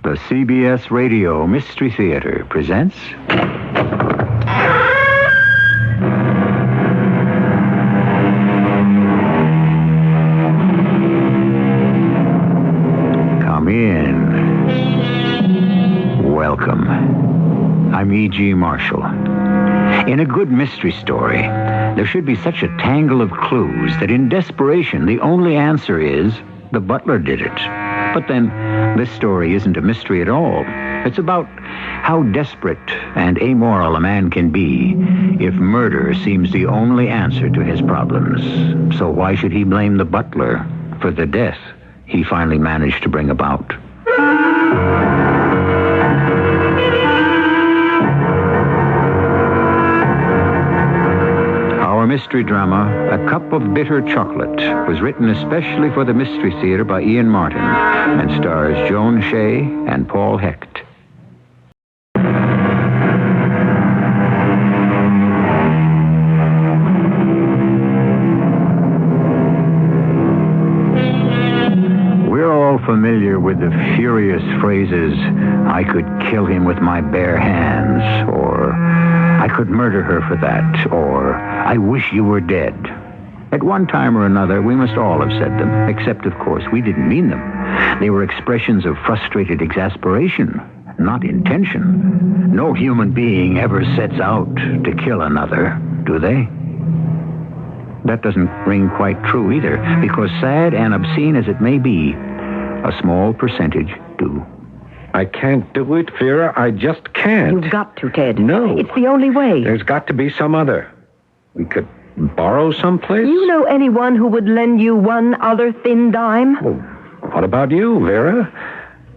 The CBS Radio Mystery Theater presents... Come in. Welcome. I'm E.G. Marshall. In a good mystery story, there should be such a tangle of clues that in desperation, the only answer is the butler did it. But then, this story isn't a mystery at all. It's about how desperate and amoral a man can be if murder seems the only answer to his problems. So why should he blame the butler for the death he finally managed to bring about? Our mystery drama, A Cup of Bitter Chocolate, was written especially for the Mystery Theater by Ian Martin and stars Joan Shea and Paul Hecht. We're all familiar with the furious phrases, "I could kill him with my bare hands," or "I could murder her for that," or "I wish you were dead." At one time or another, we must all have said them, except, of course, we didn't mean them. They were expressions of frustrated exasperation, not intention. No human being ever sets out to kill another, do they? That doesn't ring quite true either, because sad and obscene as it may be, a small percentage do. I can't do it, Vera. I just can't. You've got to, Ted. No. It's the only way. There's got to be some other. We could borrow someplace. You know anyone who would lend you one other thin dime? Well, what about you, Vera?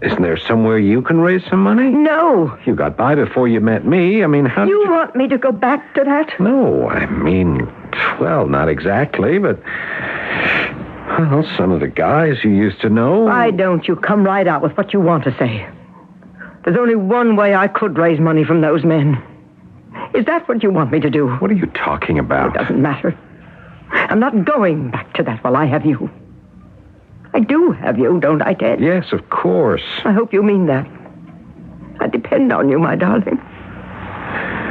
Isn't there somewhere you can raise some money? No. You got by before you met me. I mean, how did You want me to go back to that? No, I mean, well, not exactly, but... Well, some of the guys you used to know... Why don't you come right out with what you want to say? There's only one way I could raise money from those men. Is that what you want me to do? What are you talking about? It doesn't matter. I'm not going back to that while I have you. I do have you, don't I, Ted? Yes, of course. I hope you mean that. I depend on you, my darling.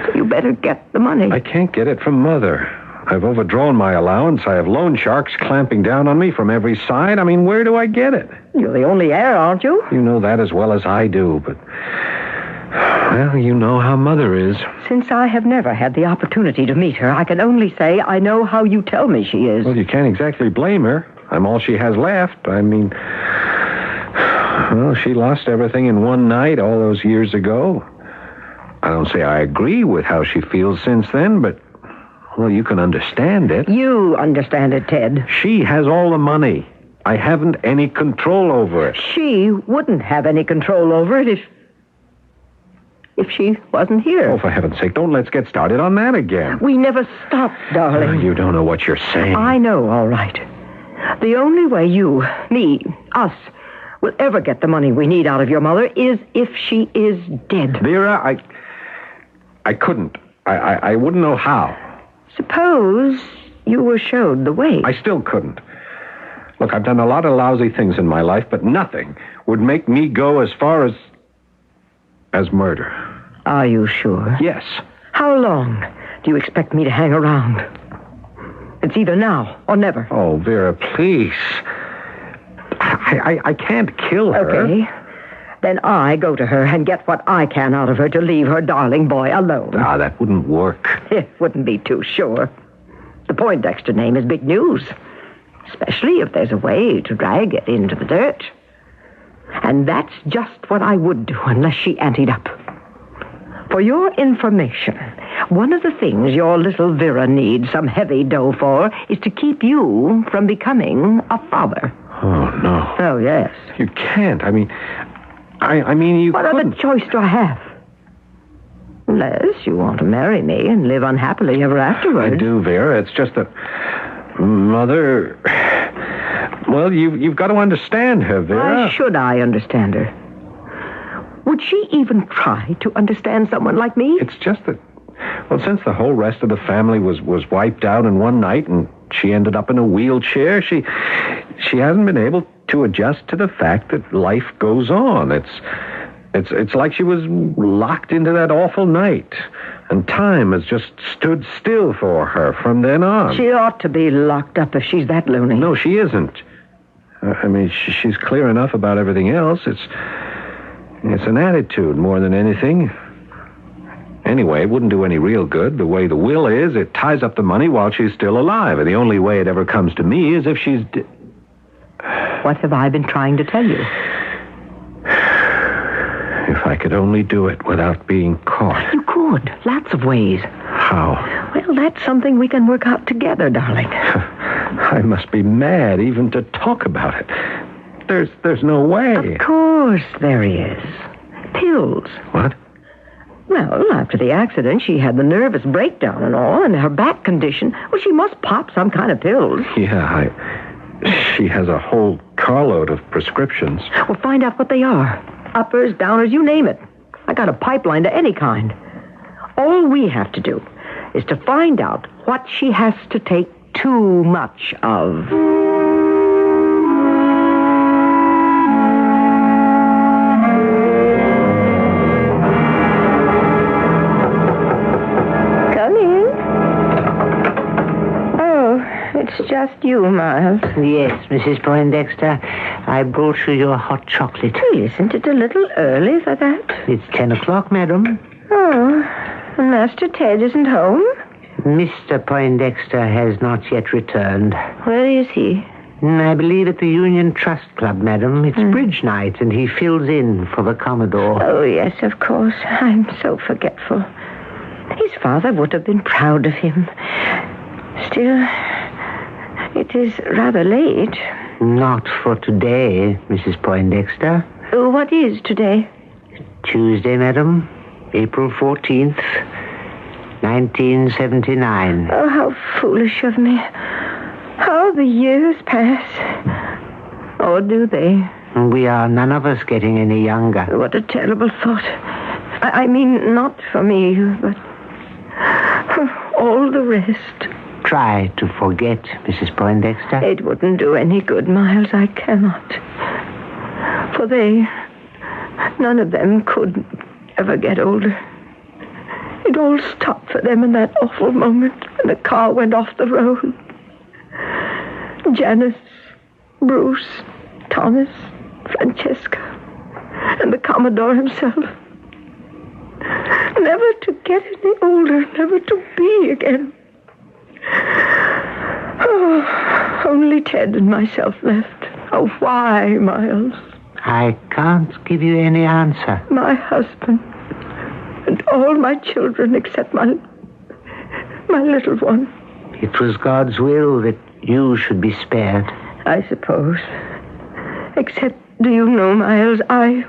So you better get the money. I can't get it from Mother. I've overdrawn my allowance. I have loan sharks clamping down on me from every side. I mean, where do I get it? You're the only heir, aren't you? You know that as well as I do, but... Well, you know how Mother is. Since I have never had the opportunity to meet her, I can only say I know how you tell me she is. Well, you can't exactly blame her. I'm all she has left. I mean... Well, she lost everything in one night all those years ago. I don't say I agree with how she feels since then, but... Well, you can understand it. You understand it, Ted. She has all the money. I haven't any control over it. She wouldn't have any control over it if she wasn't here. Oh, for heaven's sake, don't let's get started on that again. We never stopped, darling. You don't know what you're saying. I know, all right. The only way you, me, us, will ever get the money we need out of your mother is if she is dead. Vera, I couldn't. I wouldn't know how. Suppose you were showed the way. I still couldn't. Look, I've done a lot of lousy things in my life, but nothing would make me go as far as murder. Are you sure? Yes. How long do you expect me to hang around? It's either now or never. Oh, Vera, please. I can't kill her. Okay. Then I go to her and get what I can out of her to leave her darling boy alone. Ah, that wouldn't work. It wouldn't be too sure. The Poindexter name is big news, especially if there's a way to drag it into the dirt. And that's just what I would do unless she anteed up. For your information, one of the things your little Vera needs some heavy dough for is to keep you from becoming a father. Oh, no. Oh, yes. You can't. I mean, you What couldn't. other choice do I have? Unless you want to marry me and live unhappily ever afterwards. I do, Vera. It's just that Mother... Well, you've got to understand her, Vera. Why should I understand her? Would she even try to understand someone like me? It's just that... Well, since the whole rest of the family was wiped out in one night and she ended up in a wheelchair, she hasn't been able to adjust to the fact that life goes on. It's It's like she was locked into that awful night, and time has just stood still for her from then on. She ought to be locked up if she's that loony. No, she isn't. I mean, she's clear enough about everything else. It's an attitude more than anything. Anyway, it wouldn't do any real good. The way the will is, it ties up the money while she's still alive, and the only way it ever comes to me is if she's... What have I been trying to tell you? If I could only do it without being caught. You could. Lots of ways. How? Well, that's something we can work out together, darling. I must be mad even to talk about it. There's no way. Of course there is. Pills. What? Well, after the accident, she had the nervous breakdown and all, and her back condition. Well, she must pop some kind of pills. Yeah, she has a whole carload of prescriptions. Well, find out what they are. Uppers, downers, you name it. I got a pipeline to any kind. All we have to do is to find out what she has to take too much of. Come in. Oh, it's just you, Miles. Yes, Mrs. Poindexter. I brought you your hot chocolate. Isn't it a little early for that? It's 10 o'clock, madam. Oh, and Master Ted isn't home? Mr. Poindexter has not yet returned. Where is he? I believe at the Union Trust Club, madam. It's bridge night, and he fills in for the Commodore. Oh, yes, of course. I'm so forgetful. His father would have been proud of him. Still, it is rather late. Not for today, Mrs. Poindexter. What is today? Tuesday, madam. April 14th, 1979. Oh, how foolish of me. How the years pass. Or do they? We are none of us getting any younger. What a terrible thought. I mean, not for me, but for all the rest. Try to forget, Mrs. Poindexter. It wouldn't do any good, Miles. I cannot. For none of them could ever get older. It all stopped for them in that awful moment when the car went off the road. Janice, Bruce, Thomas, Francesca, and the Commodore himself. Never to get any older, never to be again. Oh, only Ted and myself left. Oh, why, Miles? I can't give you any answer. My husband and all my children except my little one. It was God's will that you should be spared. I suppose. Except, do you know, Miles, I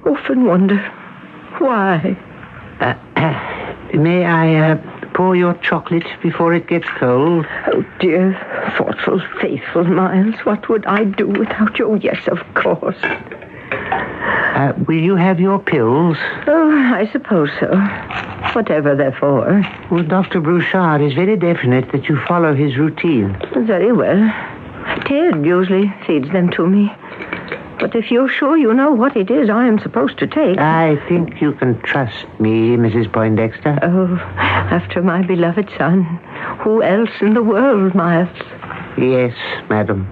often wonder why. May I pour your chocolate before it gets cold? Oh, dear, thoughtful, faithful Miles, what would I do without you? Oh, yes, of course. Will you have your pills? Oh, I suppose so. Whatever they're for. Well, Dr. Brouchard is very definite that you follow his routine. Very well. Ted usually feeds them to me. But if you're sure you know what it is I am supposed to take... I think you can trust me, Mrs. Poindexter. Oh, after my beloved son. Who else in the world, Miles? Yes, madam.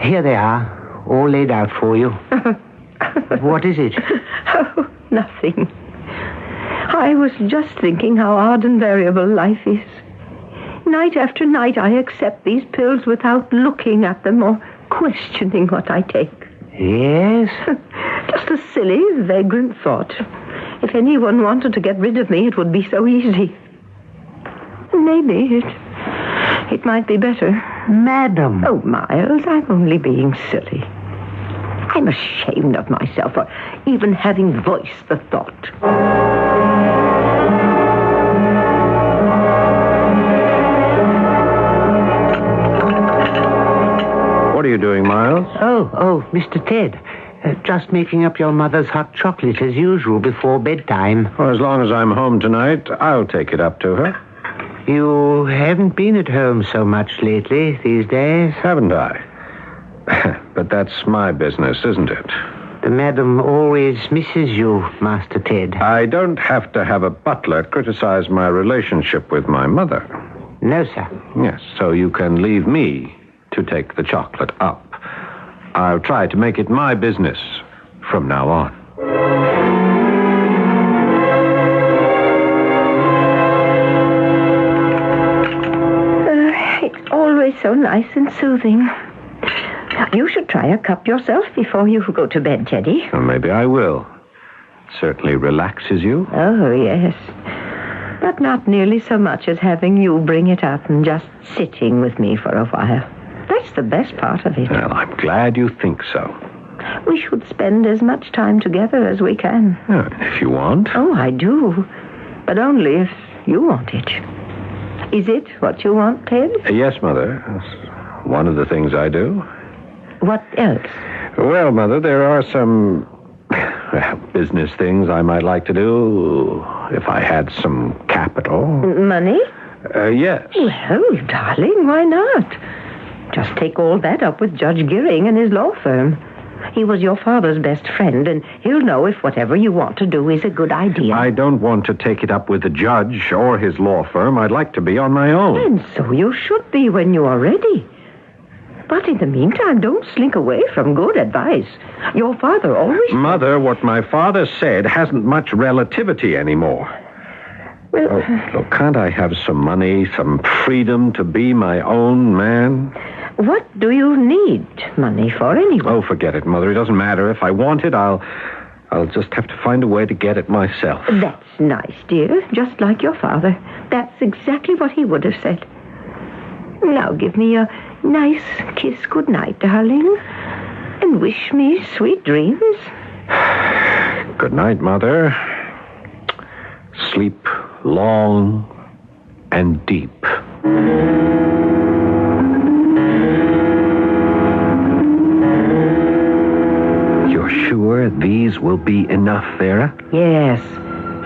Here they are, all laid out for you. What is it? Oh, nothing. I was just thinking how odd and variable life is. Night after night, I accept these pills without looking at them or questioning what I take. Yes? Just a silly, vagrant thought. If anyone wanted to get rid of me, it would be so easy. Maybe it might be better. Madam. Oh, Miles, I'm only being silly. I'm ashamed of myself for even having voiced the thought. What are you doing, Miles? Oh, Mr. Ted. Just making up your mother's hot chocolate as usual before bedtime. Well, as long as I'm home tonight, I'll take it up to her. You haven't been at home so much lately these days. Haven't I? But that's my business, isn't it? The madam always misses you, Master Ted. I don't have to have a butler criticize my relationship with my mother. No, sir. Yes, so you can leave me to take the chocolate up. I'll try to make it my business from now on. It's always so nice and soothing. You should try a cup yourself before you go to bed, Teddy. Well, maybe I will. Certainly relaxes you. Oh, yes. But not nearly so much as having you bring it up and just sitting with me for a while. That's the best part of it. Well, I'm glad you think so. We should spend as much time together as we can. If you want. Oh, I do. But only if you want it. Is it what you want, Ted? Yes, Mother. That's one of the things I do. What else? Well, Mother, there are some business things I might like to do if I had some capital. Money? Yes. Well, darling, why not? Just take all that up with Judge Gearing and his law firm. He was your father's best friend, and he'll know if whatever you want to do is a good idea. I don't want to take it up with the judge or his law firm. I'd like to be on my own. And so you should be when you are ready. But in the meantime, don't slink away from good advice. Your father always... Mother, what my father said hasn't much relativity anymore. Well... Look, can't I have some money, some freedom to be my own man? What do you need money for anyway? Oh, forget it, Mother. It doesn't matter. If I want it, I'll just have to find a way to get it myself. That's nice, dear. Just like your father. That's exactly what he would have said. Now give me a nice kiss goodnight, darling. And wish me sweet dreams. Good night, Mother. Sleep long and deep. You're sure these will be enough, Vera? Yes.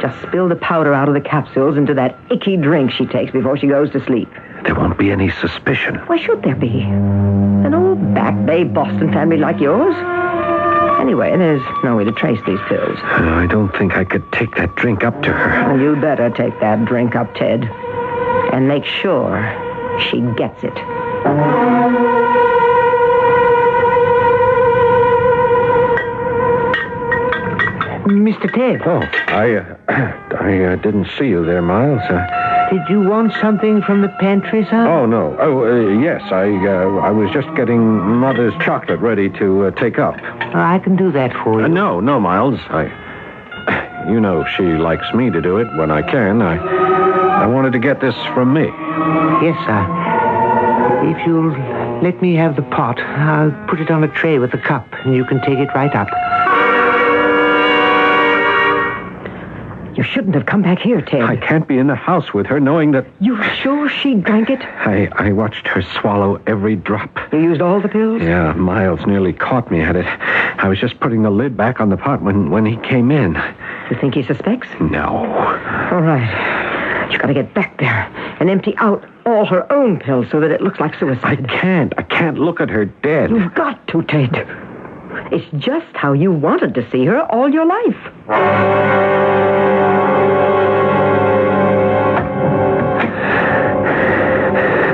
Just spill the powder out of the capsules into that icky drink she takes before she goes to sleep. There won't be any suspicion. Why should there be? An old Back Bay Boston family like yours? Anyway, there's no way to trace these pills. I don't think I could take that drink up to her. Well, you'd better take that drink up, Ted. And make sure she gets it. Mr. Ted. Oh, I didn't see you there, Miles. Did you want something from the pantry, sir? Oh, no. Oh, yes. I was just getting Mother's chocolate ready to take up. I can do that for you. No, Miles. You know she likes me to do it when I can. I wanted to get this from me. Yes, sir. If you'll let me have the pot, I'll put it on a tray with the cup, and you can take it right up. You shouldn't have come back here, Ted. I can't be in the house with her knowing that... You sure she drank it? I watched her swallow every drop. You used all the pills? Yeah, Miles nearly caught me at it. I was just putting the lid back on the pot when he came in. You think he suspects? No. All right. You gotta get back there and empty out all her own pills so that it looks like suicide. I can't look at her dead. You've got to, Ted. It's just how you wanted to see her all your life.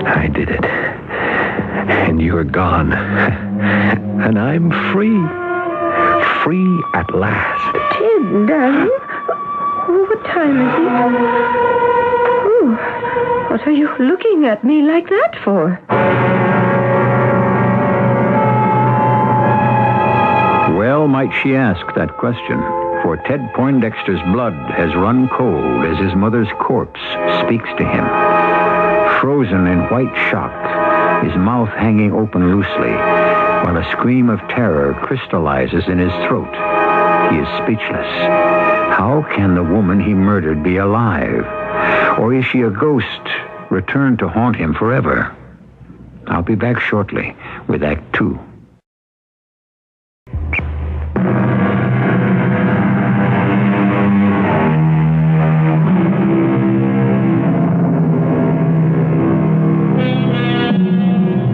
I did it. And you're gone. And I'm free. Free at last. Ted, darling. Oh, what time is it? Oh, what are you looking at me like that for? Well might she ask that question, for Ted Poindexter's blood has run cold as his mother's corpse speaks to him. Frozen in white shock, his mouth hanging open loosely, while a scream of terror crystallizes in his throat. He is speechless. How can the woman he murdered be alive? Or is she a ghost returned to haunt him forever? I'll be back shortly with Act 2.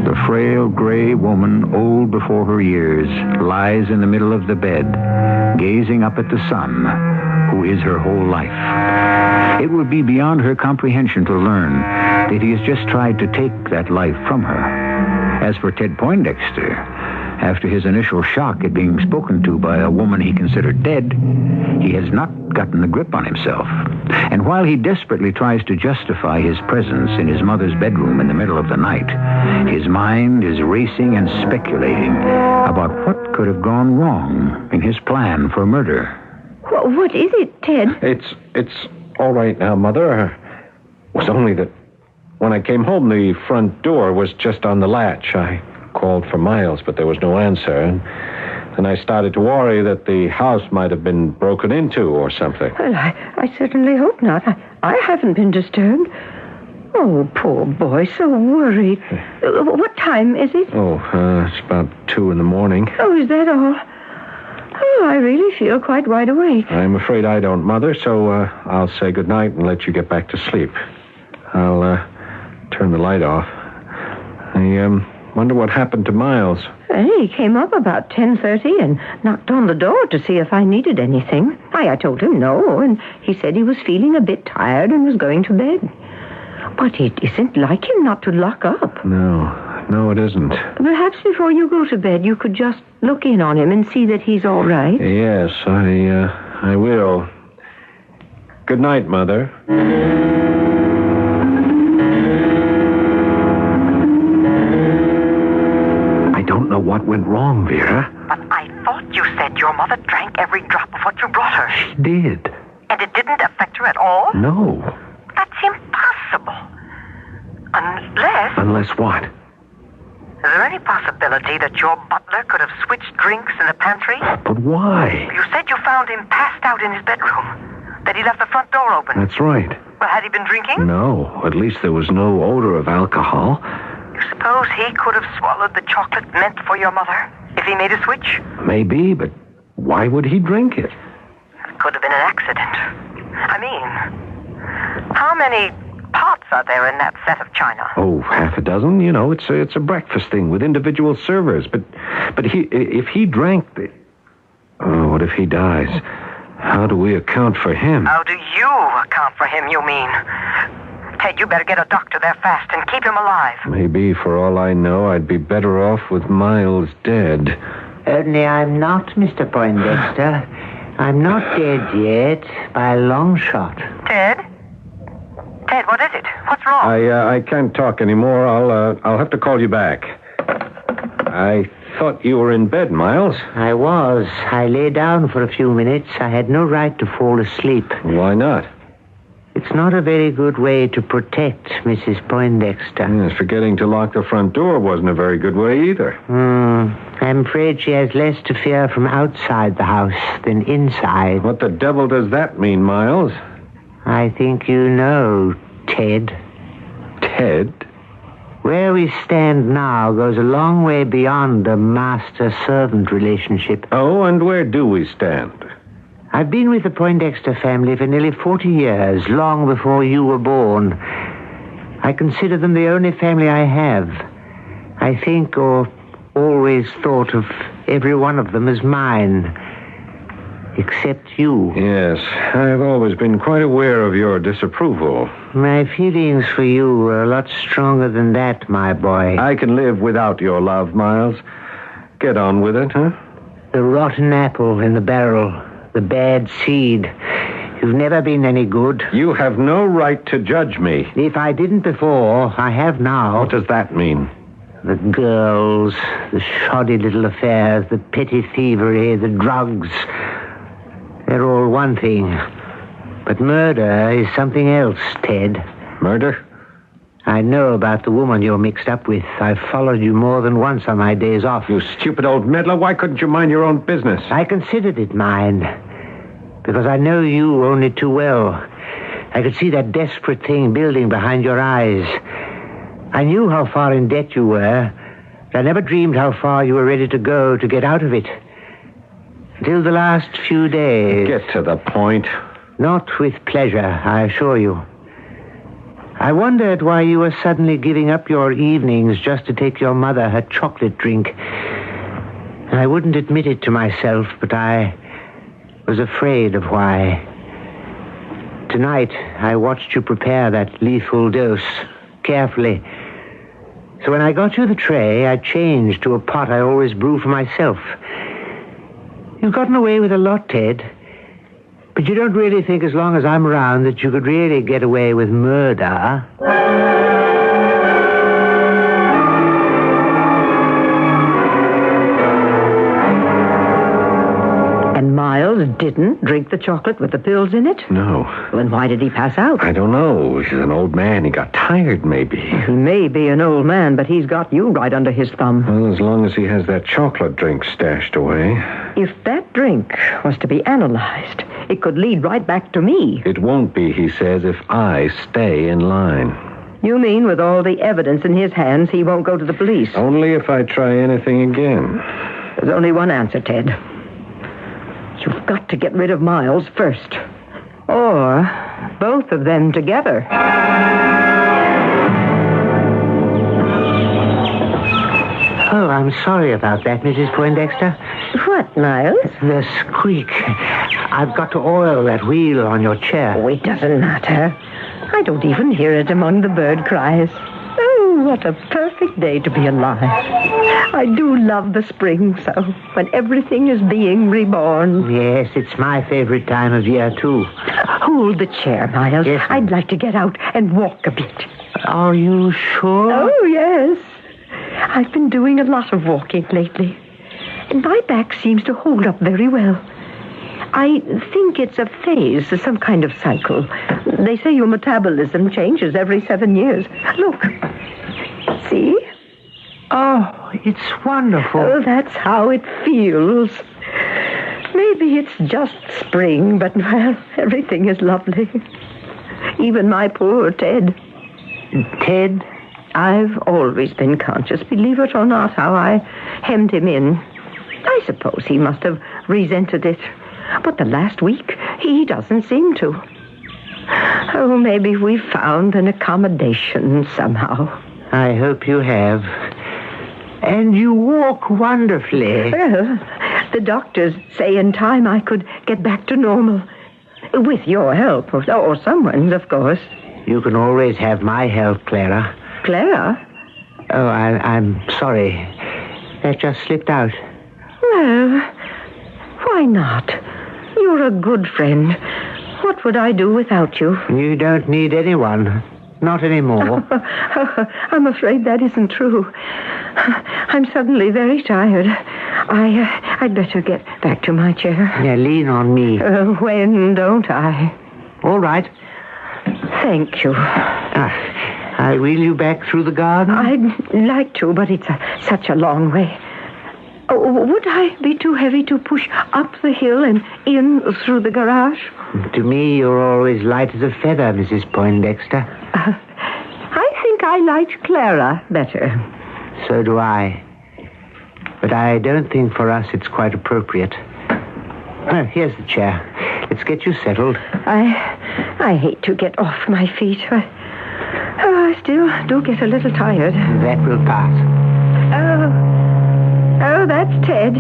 The frail gray woman, old before her years, lies in the middle of the bed, gazing up at the son, who is her whole life. It would be beyond her comprehension to learn that he has just tried to take that life from her. As for Ted Poindexter, after his initial shock at being spoken to by a woman he considered dead, he has not gotten the grip on himself. And while he desperately tries to justify his presence in his mother's bedroom in the middle of the night, his mind is racing and speculating about what could have gone wrong in his plan for murder. What is it, Ted? It's all right now, Mother. It was only that when I came home, the front door was just on the latch. I called for Miles, but there was no answer. And I started to worry that the house might have been broken into or something. Well, I certainly hope not. I haven't been disturbed. Oh, poor boy, so worried. What time is it? It's about 2 in the morning. Oh, is that all? Oh, I really feel quite wide awake. I'm afraid I don't, Mother, so I'll say goodnight and let you get back to sleep. I'll turn the light off. I wonder what happened to Miles. He came up about 10:30 and knocked on the door to see if I needed anything. I told him no, and he said he was feeling a bit tired and was going to bed. But it isn't like him not to lock up. No, it isn't. Perhaps before you go to bed, you could just look in on him and see that he's all right. Yes, I will. Good night, Mother. I don't know what went wrong, Vera. But I thought you said your mother drank every drop of what you brought her. She did. And it didn't affect her at all? No. That's impossible. Unless... Unless what? Is there any possibility that your butler could have switched drinks in the pantry? But why? You said you found him passed out in his bedroom. That he left the front door open. That's right. Well, had he been drinking? No, at least there was no odor of alcohol. You suppose he could have swallowed the chocolate meant for your mother if he made a switch? Maybe, but why would he drink it? It could have been an accident. I mean, how many pots are there in that set of china? Oh, half a dozen. You know, it's a breakfast thing with individual servers. But if he drank the... Oh, what if he dies? How do we account for him? How do you account for him, you mean? Ted, you better get a doctor there fast and keep him alive. Maybe, for all I know, I'd be better off with Miles dead. Only I'm not, Mr. Poindexter. I'm not dead yet, by a long shot. Ted? Ted, what is it? What's wrong? I can't talk anymore. I'll have to call you back. I thought you were in bed, Miles. I was. I lay down for a few minutes. I had no right to fall asleep. Why not? It's not a very good way to protect Mrs. Poindexter. Yes, forgetting to lock the front door wasn't a very good way either. I'm afraid she has less to fear from outside the house than inside. What the devil does that mean, Miles? I think you know, Ted. Ted? Where we stand now goes a long way beyond a master-servant relationship. Oh, and where do we stand? I've been with the Poindexter family for nearly 40 years, long before you were born. I consider them the only family I have. I think, or always thought of every one of them as mine. Except you. Yes, I've always been quite aware of your disapproval. My feelings for you are a lot stronger than that, my boy. I can live without your love, Miles. Get on with it, huh? The rotten apple in the barrel. The bad seed. You've never been any good. You have no right to judge me. If I didn't before, I have now. What does that mean? The girls, the shoddy little affairs, the petty thievery, the drugs. They're all one thing. But murder is something else, Ted. Murder? I know about the woman you're mixed up with. I've followed you more than once on my days off. You stupid old meddler. Why couldn't you mind your own business? I considered it mine. Because I know you only too well. I could see that desperate thing building behind your eyes. I knew how far in debt you were. But I never dreamed how far you were ready to go to get out of it. Until the last few days. Get to the point. Not with pleasure, I assure you. I wondered why you were suddenly giving up your evenings just to take your mother her chocolate drink. I wouldn't admit it to myself, but I was afraid of why. Tonight, I watched you prepare that lethal dose carefully. So when I got you the tray, I changed to a pot I always brew for myself. You've gotten away with a lot, Ted. But you don't really think as long as I'm around that you could really get away with murder? And Miles didn't drink the chocolate with the pills in it? No. Then why did he pass out? I don't know. He's an old man. He got tired, maybe. He may be an old man, but he's got you right under his thumb. Well, as long as he has that chocolate drink stashed away. If that drink was to be analyzed, it could lead right back to me. It won't be, he says, if I stay in line. You mean with all the evidence in his hands, he won't go to the police? Only if I try anything again. There's only one answer, Ted. You've got to get rid of Miles first. Or both of them together. Oh, I'm sorry about that, Mrs. Poindexter. What, Miles? The squeak. I've got to oil that wheel on your chair. Oh, it doesn't matter. I don't even hear it among the bird cries. Oh, what a perfect day to be alive. I do love the spring so, when everything is being reborn. Yes, it's my favorite time of year, too. Hold the chair, Miles. Yes, ma'am. I'd like to get out and walk a bit. Are you sure? Oh, yes. I've been doing a lot of walking lately. And my back seems to hold up very well. I think it's a phase, some kind of cycle. They say your metabolism changes every 7 years. Look. See? Oh, it's wonderful. Oh, that's how it feels. Maybe it's just spring, but, well, everything is lovely. Even my poor Ted. Ted? I've always been conscious, believe it or not, how I hemmed him in. I suppose he must have resented it. But the last week, he doesn't seem to. Oh, maybe we've found an accommodation somehow. I hope you have. And you walk wonderfully. Well, the doctors say in time I could get back to normal. With your help, or someone's, of course. You can always have my help, Clara. Clara? Oh, I'm sorry. That just slipped out. Well, why not? You're a good friend. What would I do without you? You don't need anyone. Not anymore. I'm afraid that isn't true. I'm suddenly very tired. I'd better get back to my chair. Yeah, lean on me. When don't I? All right. Thank you. I wheel you back through the garden? I'd like to, but it's such a long way. Oh, would I be too heavy to push up the hill and in through the garage? To me, you're always light as a feather, Mrs. Poindexter. I think I liked Clara better. So do I. But I don't think for us it's quite appropriate. Oh, here's the chair. Let's get you settled. I hate to get off my feet. I still do get a little tired. That will pass. Oh, that's Ted.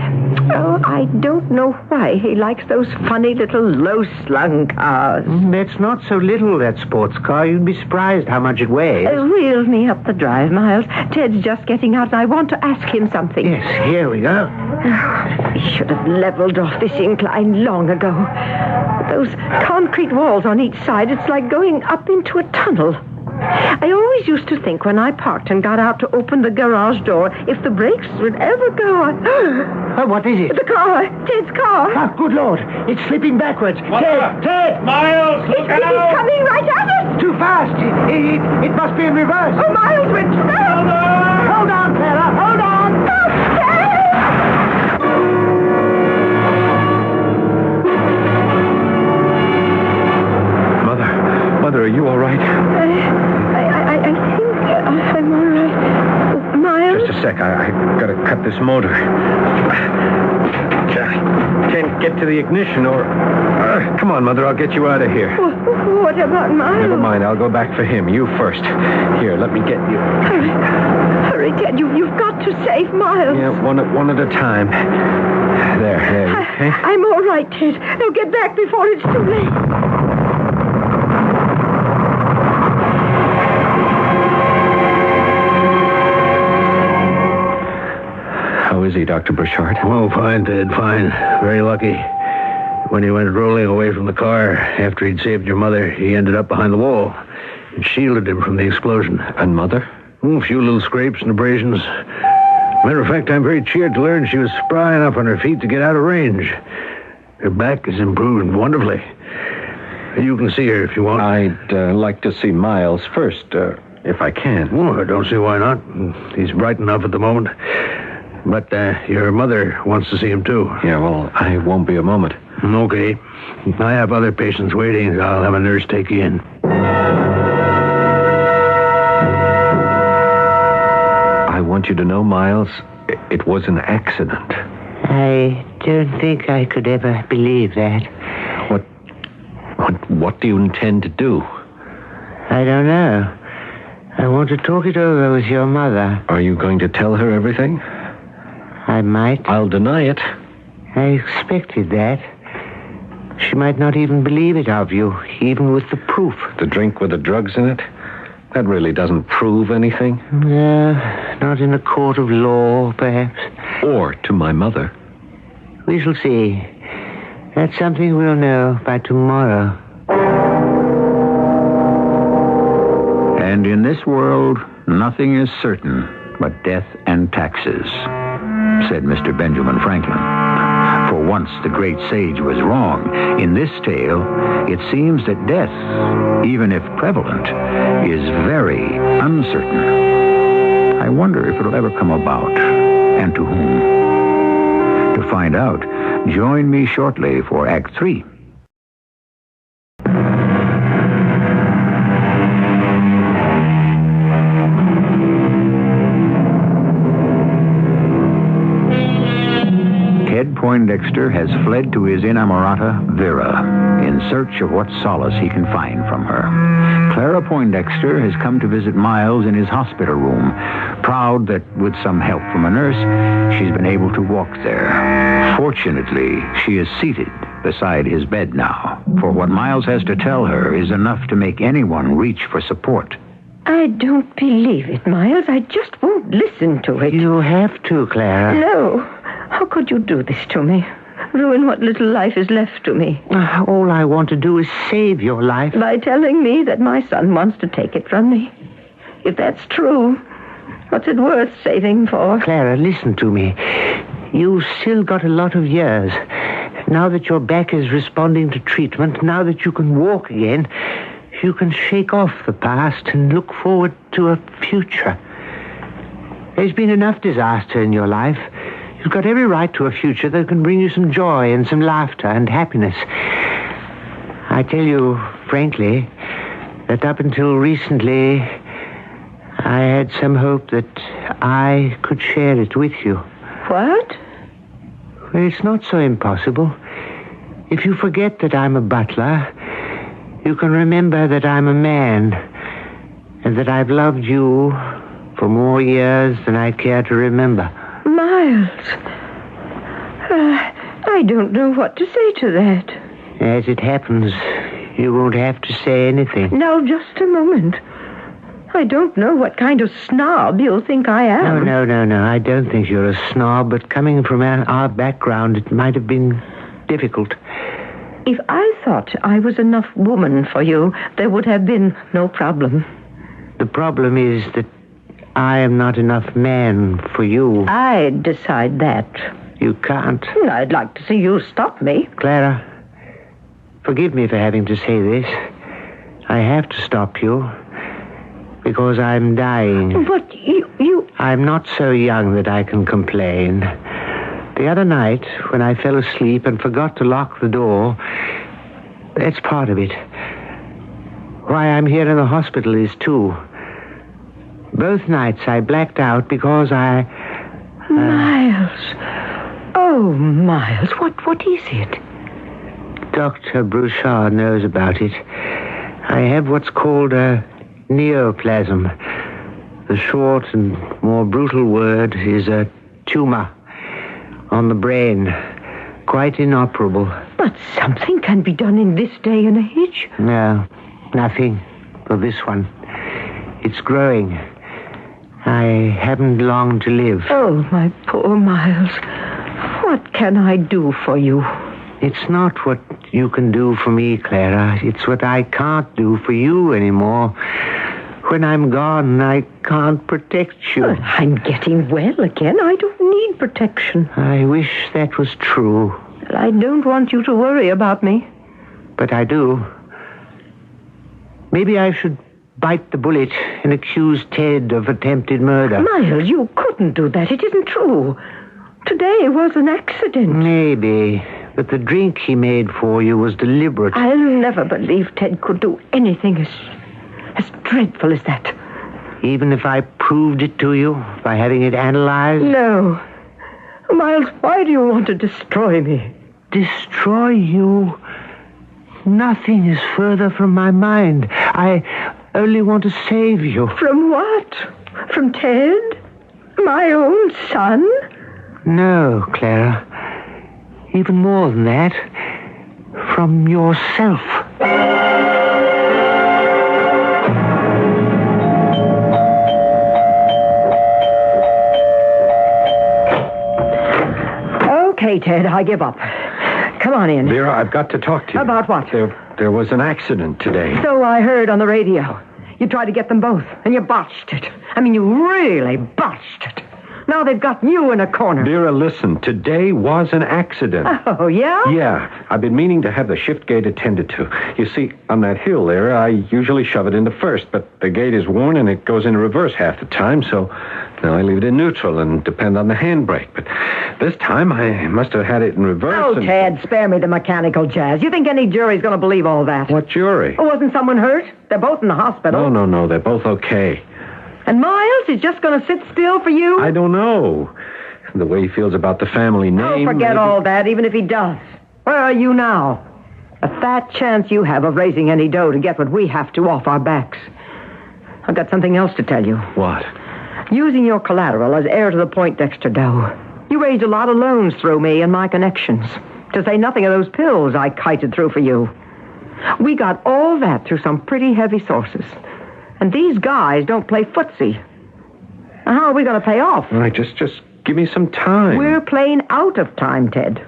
Oh, I don't know why he likes those funny little low-slung cars. That's not so little, that sports car. You'd be surprised how much it weighs. Wheel me up the drive, Miles. Ted's just getting out, and I want to ask him something. Yes, here we go. He should have leveled off this incline long ago. Those concrete walls on each side, it's like going up into a tunnel. I always used to think when I parked and got out to open the garage door, if the brakes would ever go. What is it? The car. Ted's car. Ah, good Lord. It's slipping backwards. Ted! Miles, look It's out! coming right at us. Too fast. It must be in reverse. Oh, Miles, we're trapped. Hold on, Clara. Hold on. Mother, are you all right? I think I'm all right. Miles? Just a sec. I gotta cut this motor. Can't get to the ignition or... come on, Mother. I'll get you out of here. What about Miles? Never mind, I'll go back for him. You first. Here, let me get you. Hurry, Ted. You've got to save Miles. Yeah, one at a time. There, okay? I'm all right, Ted. Now get back before it's too late. How is he, Dr. Burchard? Oh, fine, Ted, fine. Very lucky. When he went rolling away from the car after he'd saved your mother, he ended up behind the wall. It shielded him from the explosion. And Mother? A few little scrapes and abrasions. Matter of fact, I'm very cheered to learn she was spry enough on her feet to get out of range. Her back has improved wonderfully. You can see her if you want. I'd like to see Miles first, if I can. Oh, I don't see why not. He's bright enough at the moment. But your mother wants to see him, too. Yeah, well, I won't be a moment. Okay. I have other patients waiting, so I'll have a nurse take you in. I want you to know, Miles, it was an accident. I don't think I could ever believe that. What do you intend to do? I don't know. I want to talk it over with your mother. Are you going to tell her everything? I might. I'll deny it. I expected that. She might not even believe it of you, even with the proof. The drink with the drugs in it? That really doesn't prove anything. No, not in a court of law, perhaps. Or to my mother. We shall see. That's something we'll know by tomorrow. And in this world, nothing is certain but death and taxes, said Mr. Benjamin Franklin. For once the great sage was wrong. In this tale, it seems that death, even if prevalent, is very uncertain. I wonder if it'll ever come about, and to whom. To find out, join me shortly for Act 3. Ted Poindexter has fled to his inamorata, Vera, in search of what solace he can find from her. Clara Poindexter has come to visit Miles in his hospital room, proud that with some help from a nurse, she's been able to walk there. Fortunately, she is seated beside his bed now, for what Miles has to tell her is enough to make anyone reach for support. I don't believe it, Miles. I just won't listen to it. You have to, Clara. No. How could you do this to me? Ruin what little life is left to me. All I want to do is save your life. By telling me that my son wants to take it from me. If that's true, what's it worth saving for? Clara, listen to me. You've still got a lot of years. Now that your back is responding to treatment, now that you can walk again, you can shake off the past and look forward to a future. There's been enough disaster in your life. You've got every right to a future that can bring you some joy and some laughter and happiness. I tell you, frankly, that up until recently, I had some hope that I could share it with you. What? Well, it's not so impossible. If you forget that I'm a butler, you can remember that I'm a man, and that I've loved you for more years than I care to remember. Miles, I don't know what to say to that. As it happens, you won't have to say anything. Now, just a moment. I don't know what kind of snob you'll think I am. No. I don't think you're a snob, but coming from our background, it might have been difficult. If I thought I was enough woman for you, there would have been no problem. The problem is that I am not enough man for you. I'd decide that. You can't. I'd like to see you stop me. Clara, forgive me for having to say this. I have to stop you because I'm dying. But you... I'm not so young that I can complain. The other night, when I fell asleep and forgot to lock the door, that's part of it. Why I'm here in the hospital is too. Both nights I blacked out because I... Miles. Oh, Miles, what is it? Dr. Broussard knows about it. I have what's called a neoplasm. The short and more brutal word is a tumor on the brain. Quite inoperable. But something can be done in this day and age. No, nothing for this one. It's growing. I haven't long to live. Oh, my poor Miles. What can I do for you? It's not what you can do for me, Clara. It's what I can't do for you anymore. When I'm gone, I can't protect you. Well, I'm getting well again. I don't need protection. I wish that was true. I don't want you to worry about me. But I do. Maybe I should bite the bullet and accuse Ted of attempted murder. Miles, you couldn't do that. It isn't true. Today was an accident. Maybe. But the drink he made for you was deliberate. I'll never believe Ted could do anything as dreadful as that. Even if I proved it to you by having it analyzed? No. Miles, why do you want to destroy me? Destroy you? Nothing is further from my mind. I only want to save you. From what? From Ted? My own son? No, Clara. Even more than that. From yourself. Okay, Ted, I give up. Come on in. Vera, I've got to talk to you. About what? There was an accident today. So I heard on the radio. You tried to get them both, and you botched it. I mean, you really botched it. Now they've got you in a corner. Vera, listen. Today was an accident. Oh, yeah? Yeah. I've been meaning to have the shift gate attended to. You see, on that hill there, I usually shove it into first, but the gate is worn and it goes into reverse half the time, so now I leave it in neutral and depend on the handbrake. But this time I must have had it in reverse. Oh, Ted, spare me the mechanical jazz. You think any jury's going to believe all that? What jury? Oh, wasn't someone hurt? They're both in the hospital. No. They're both okay. And Miles is just going to sit still for you? I don't know. The way he feels about the family name... Oh, forget all that, even if he does. Where are you now? A fat chance you have of raising any dough to get what we have to off our backs. I've got something else to tell you. What? Using your collateral as heir to the Poindexter dough, you raised a lot of loans through me and my connections. To say nothing of those pills I kited through for you. We got all that through some pretty heavy sources. And these guys don't play footsie. Now, how are we going to pay off? All right, just give me some time. We're playing out of time, Ted.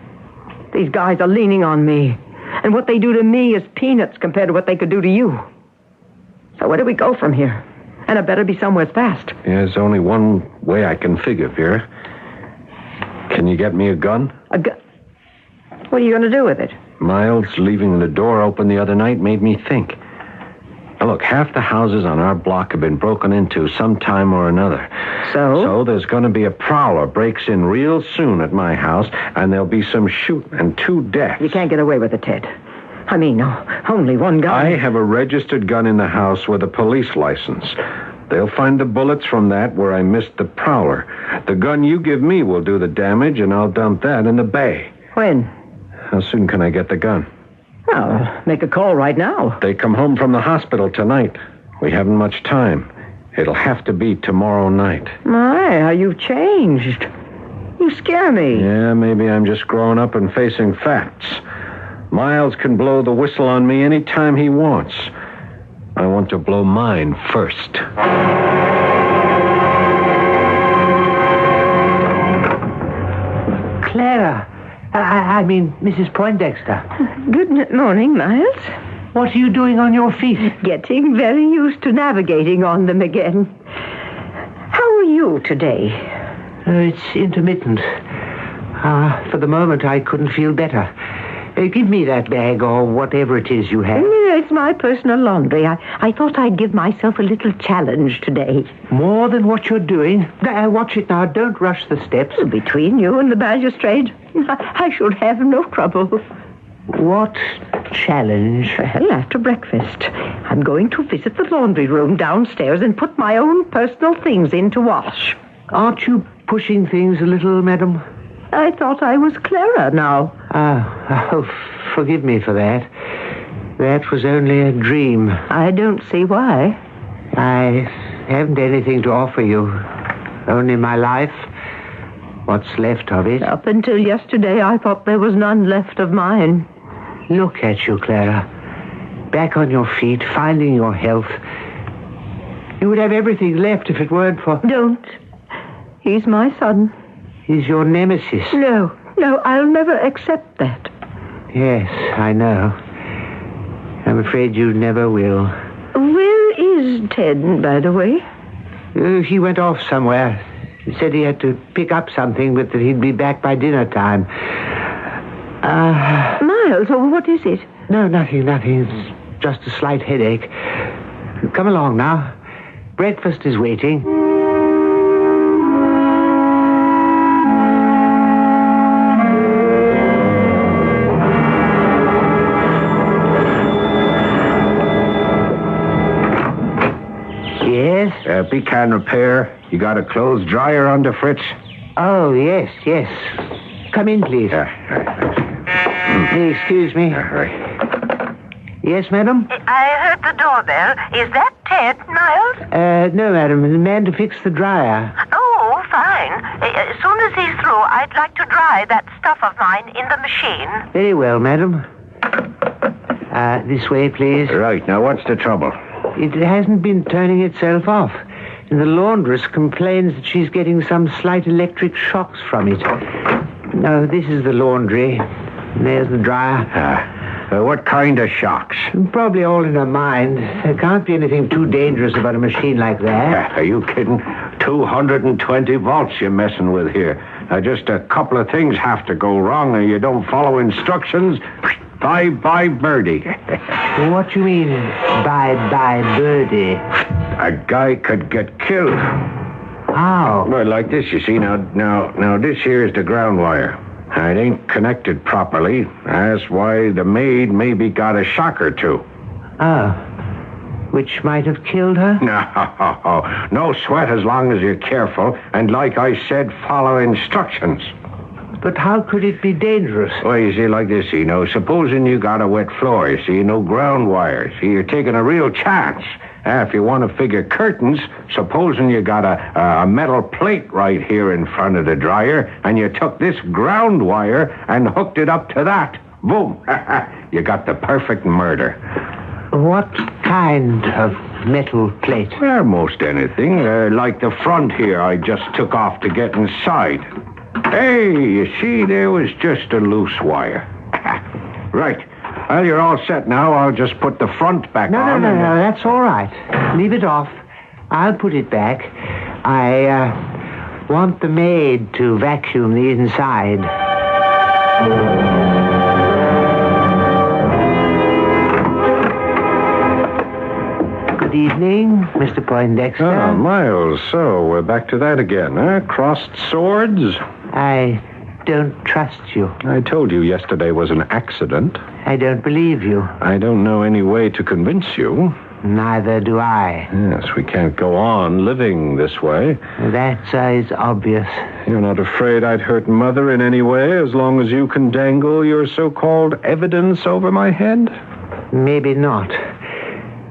These guys are leaning on me. And what they do to me is peanuts compared to what they could do to you. So where do we go from here? And it better be somewhere fast. Yeah, there's only one way I can figure, Vera. Can you get me a gun? A gun? What are you going to do with it? Miles leaving the door open the other night made me think. Now, look, half the houses on our block have been broken into sometime or another. So there's going to be a prowler breaks in real soon at my house, and there'll be some shooting and 2 deaths. You can't get away with it, Ted. I mean, only one gun. I have a registered gun in the house with a police license. They'll find the bullets from that where I missed the prowler. The gun you give me will do the damage, and I'll dump that in the bay. When? How soon can I get the gun? Well, make a call right now. They come home from the hospital tonight. We haven't much time. It'll have to be tomorrow night. My, how you've changed. You scare me. Yeah, maybe I'm just growing up and facing facts. Miles can blow the whistle on me any time he wants. I want to blow mine first. Clara. I mean, Mrs. Poindexter. Good morning, Miles. What are you doing on your feet? Getting very used to navigating on them again. How are you today? It's intermittent. For the moment, I couldn't feel better. Give me that bag or whatever it is you have. It's my personal laundry. I thought I'd give myself a little challenge today. More than what you're doing? Watch it now. Don't rush the steps. Between you and the balustrade, I should have no trouble. What challenge? Well, after breakfast, I'm going to visit the laundry room downstairs and put my own personal things in to wash. Aren't you pushing things a little, madam? I thought I was Clara now. Oh, forgive me for that. That was only a dream. I don't see why. I haven't anything to offer you. Only my life. What's left of it. Up until yesterday, I thought there was none left of mine. Look at you, Clara. Back on your feet, finding your health. You would have everything left if it weren't for... Don't. He's my son. He's your nemesis. No, I'll never accept that. Yes, I know. I'm afraid you never will. Where is Ted, by the way? He went off somewhere. He said he had to pick up something, but that he'd be back by dinner time. Miles, what is it? No, nothing. It's just a slight headache. Come along now. Breakfast is waiting. Yes? Pecan repair. You got a clothes dryer under, Fritz? Oh, yes. Come in, please. Excuse me. Right. Yes, madam? I heard the doorbell. Is that Ted, Miles? No, madam. The man to fix the dryer. Oh, fine. As soon as he's through, I'd like to dry that stuff of mine in the machine. Very well, madam. This way, please. Right. Now, what's the trouble? It hasn't been turning itself off. And the laundress complains that she's getting some slight electric shocks from it. No, this is the laundry. And there's the dryer. What kind of shocks? Probably all in her mind. There can't be anything too dangerous about a machine like that. Are you kidding? 220 volts you're messing with here. Just a couple of things have to go wrong, and you don't follow instructions. Bye-bye, birdie. What you mean, bye-bye, birdie? A guy could get killed. How? Well, like this, you see. Now, this here is the ground wire. It ain't connected properly. That's why the maid maybe got a shock or two. Oh. Which might have killed her? No sweat as long as you're careful. And like I said, follow instructions. But how could it be dangerous? Well, you see, like this, supposing you got a wet floor, you see, no ground wire. See, you're taking a real chance. If you want to figure curtains, supposing you got a metal plate right here in front of the dryer, and you took this ground wire and hooked it up to that. Boom. You got the perfect murder. What kind of metal plate? Well, most anything. Like the front here I just took off to get inside. Hey, you see, there was just a loose wire. Right. Well, you're all set now. I'll just put the front back on. No, that's all right. Leave it off. I'll put it back. I want the maid to vacuum the inside. Good evening, Mr. Poindexter. Oh, Miles, so we're back to that again, huh? Crossed swords? I don't trust you. I told you yesterday was an accident. I don't believe you. I don't know any way to convince you. Neither do I. Yes, we can't go on living this way. That is obvious. You're not afraid I'd hurt Mother in any way as long as you can dangle your so-called evidence over my head? Maybe not.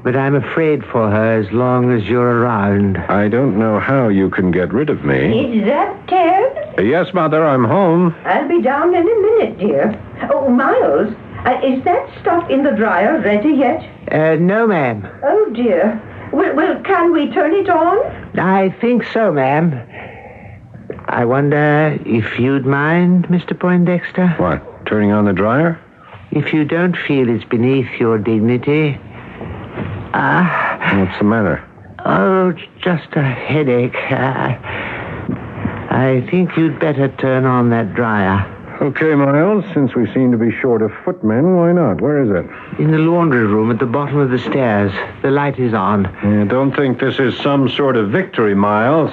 But I'm afraid for her as long as you're around. I don't know how you can get rid of me. Is that Ted? Yes, Mother, I'm home. I'll be down in a minute, dear. Oh, Miles, is that stuff in the dryer ready yet? No, ma'am. Oh, dear. Well, can we turn it on? I think so, ma'am. I wonder if you'd mind, Mr. Poindexter? What, turning on the dryer? If you don't feel it's beneath your dignity... What's the matter? Oh, just a headache. I think you'd better turn on that dryer. Okay, Miles, since we seem to be short of footmen, why not? Where is it? In the laundry room at the bottom of the stairs. The light is on. Don't think this is some sort of victory, Miles.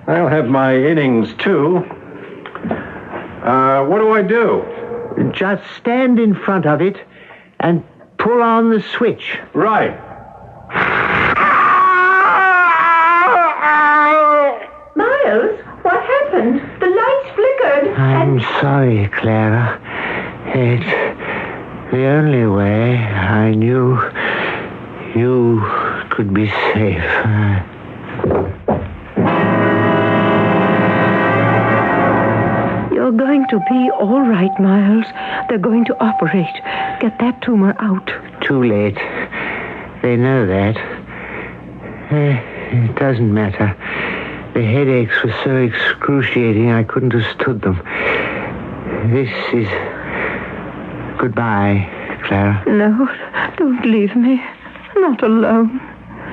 I'll have my innings, too. What do I do? Just stand in front of it and pull on the switch. Right. Miles, what happened? The lights flickered. I'm sorry, Clara. It's the only way I knew you could be safe. You're going to be all right, Miles. They're going to operate. Get that tumor out. Too late. They know that. It doesn't matter. The headaches were so excruciating I couldn't have stood them. This is... Goodbye, Clara. No, don't leave me. Not alone.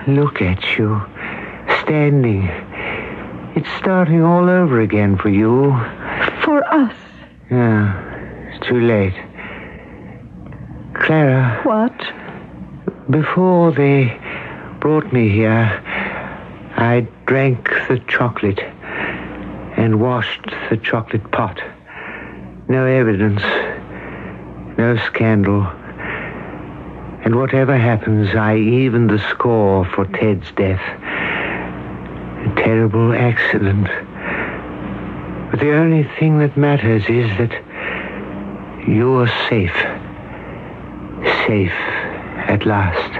Look at you. Standing. It's starting all over again for you. For us. Yeah, it's too late. Clara. What? Before they brought me here, I drank the chocolate and washed the chocolate pot. No evidence. No scandal. And whatever happens, I even the score for Ted's death. A terrible accident. But the only thing that matters is that you're safe. Safe at last.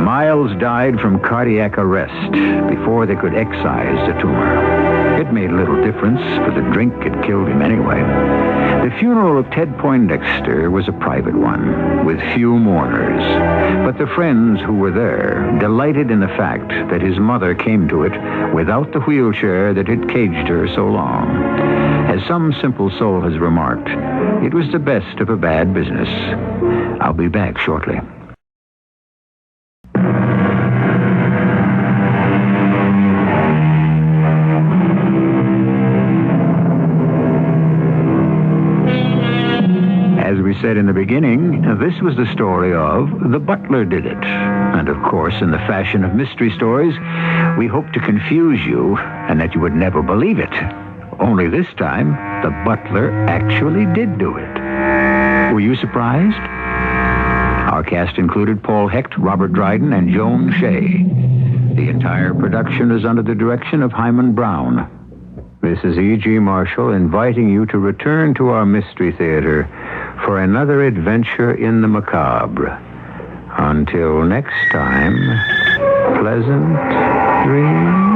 Miles died from cardiac arrest before they could excise the tumor. It made little difference, for the drink had killed him anyway. The funeral of Ted Poindexter was a private one, with few mourners. But the friends who were there delighted in the fact that his mother came to it without the wheelchair that had caged her so long. As some simple soul has remarked, it was the best of a bad business. I'll be back shortly. As we said in the beginning, this was the story of The Butler Did It. And of course, in the fashion of mystery stories, we hope to confuse you and that you would never believe it. Only this time, the butler actually did do it. Were you surprised? Our cast included Paul Hecht, Robert Dryden, and Joan Shea. The entire production is under the direction of Hyman Brown. This is E.G. Marshall inviting you to return to our Mystery Theater for another adventure in the macabre. Until next time, pleasant dreams.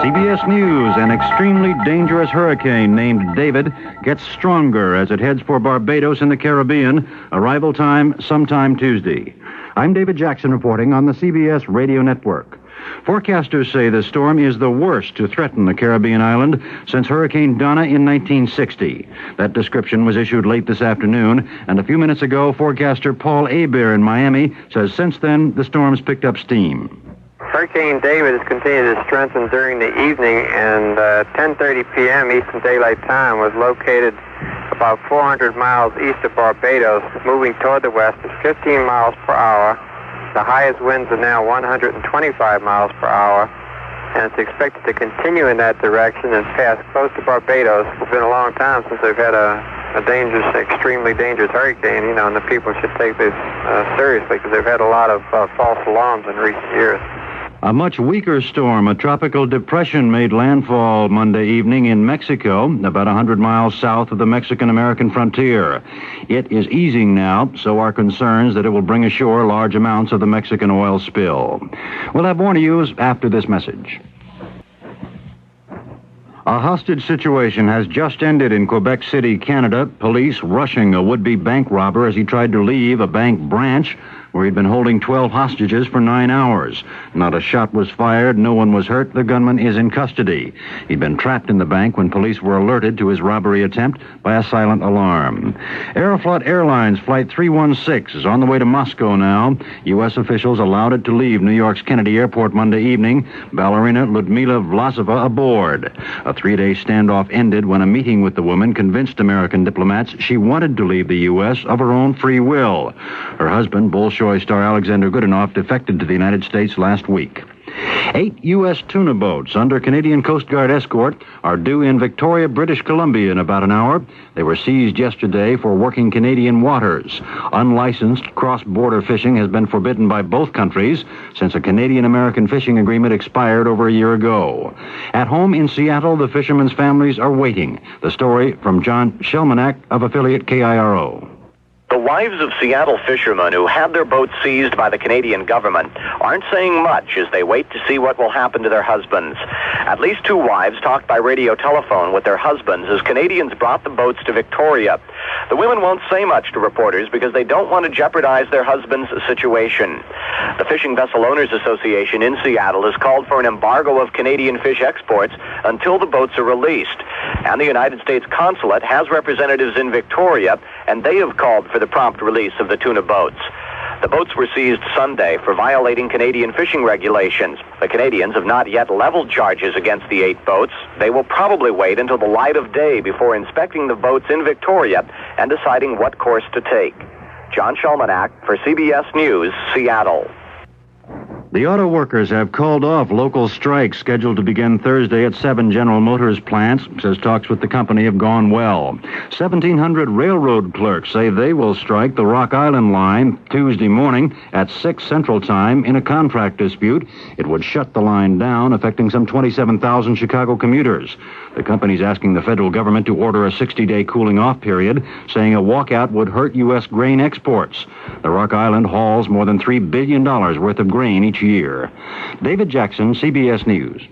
CBS News, an extremely dangerous hurricane named David gets stronger as it heads for Barbados in the Caribbean. Arrival time sometime Tuesday. I'm David Jackson reporting on the CBS Radio Network. Forecasters say the storm is the worst to threaten the Caribbean island since Hurricane Donna in 1960. That description was issued late this afternoon, and a few minutes ago, forecaster Paul Hebert in Miami says since then the storm's picked up steam. Hurricane David has continued to strengthen during the evening, and 10:30 p.m. Eastern Daylight Time was located about 400 miles east of Barbados, moving toward the west at 15 miles per hour. The highest winds are now 125 miles per hour, and it's expected to continue in that direction and pass close to Barbados. It's been a long time since they've had a dangerous, extremely dangerous hurricane, and the people should take this seriously because they've had a lot of false alarms in recent years. A much weaker storm, a tropical depression, made landfall Monday evening in Mexico, about 100 miles south of the Mexican-American frontier. It is easing now, so are concerns that it will bring ashore large amounts of the Mexican oil spill. We'll have more news after this message. A hostage situation has just ended in Quebec City, Canada. Police rushing a would-be bank robber as he tried to leave a bank branch. where he'd been holding 12 hostages for 9 hours. Not a shot was fired. No one was hurt. The gunman is in custody. He'd been trapped in the bank when police were alerted to his robbery attempt by a silent alarm. Aeroflot Airlines Flight 316 is on the way to Moscow now. U.S. officials allowed it to leave New York's Kennedy Airport Monday evening. Ballerina Ludmila Vlasova aboard. A 3-day standoff ended when a meeting with the woman convinced American diplomats she wanted to leave the U.S. of her own free will. Her husband, Bolshoi star Alexander Goodenough, defected to the United States last week. 8 U.S. tuna boats under Canadian Coast Guard escort are due in Victoria, British Columbia in about an hour. They were seized yesterday for working Canadian waters. Unlicensed cross-border fishing has been forbidden by both countries since a Canadian-American fishing agreement expired over a year ago. At home in Seattle, the fishermen's families are waiting. The story from John Shelmanack of affiliate KIRO. The wives of Seattle fishermen who had their boats seized by the Canadian government aren't saying much as they wait to see what will happen to their husbands. At least 2 wives talked by radio telephone with their husbands as Canadians brought the boats to Victoria. The women won't say much to reporters because they don't want to jeopardize their husband's situation. The Fishing Vessel Owners Association in Seattle has called for an embargo of Canadian fish exports until the boats are released. And the United States Consulate has representatives in Victoria, and they have called for the prompt release of the tuna boats. The boats were seized Sunday for violating Canadian fishing regulations. The Canadians have not yet leveled charges against the 8 boats. They will probably wait until the light of day before inspecting the boats in Victoria and deciding what course to take. John Shelmanack for CBS News, Seattle. The auto workers have called off local strikes scheduled to begin Thursday at 7 General Motors plants, says talks with the company have gone well. 1,700 railroad clerks say they will strike the Rock Island line Tuesday morning at 6 Central Time in a contract dispute. It would shut the line down, affecting some 27,000 Chicago commuters. The company's asking the federal government to order a 60-day cooling-off period, saying a walkout would hurt U.S. grain exports. The Rock Island hauls more than $3 billion worth of grain each year. David Jackson, CBS News.